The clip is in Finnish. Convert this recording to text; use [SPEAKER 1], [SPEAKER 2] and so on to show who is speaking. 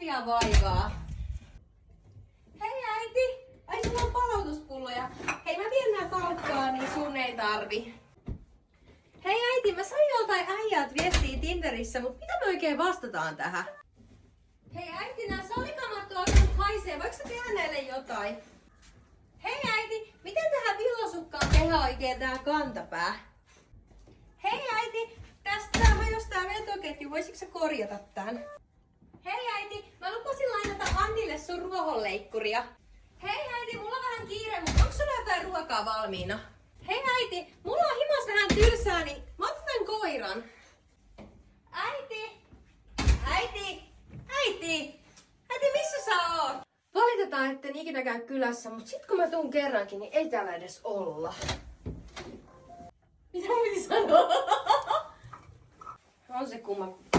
[SPEAKER 1] Sofia vaivaa. Hei äiti! Ai sulla on palautuspulloja. Hei mä vien nää kaupkaa, niin sun ei tarvi. Hei äiti, mä sain joltain äijät viestiä Tinderissä, mutta mitä me oikein vastataan tähän? Hei äiti, nää salikamat tuolla haisee, voiko sä tehdä näille jotain? Hei äiti, miten tähän villasukkaan tehdään oikein tää kantapää? Hei äiti, tästä hajos tää vetoketju, voisitko sä korjata tän? Hei äiti, mä lupasin lainata Annille sun ruohonleikkuria. Hei äiti, mulla on vähän kiire, mutta onko sulla jotain ruokaa valmiina? Hei äiti, mulla on himas vähän tylsää, niin mä otan tän koiran. Äiti! Äiti! Äiti! Äiti, missä sä oot? Valitetaan, etten ikinä käy kylässä, mutta sit kun mä tuun kerrankin, niin ei täällä edes olla. Mitä mun piti sanoa? On se kumma.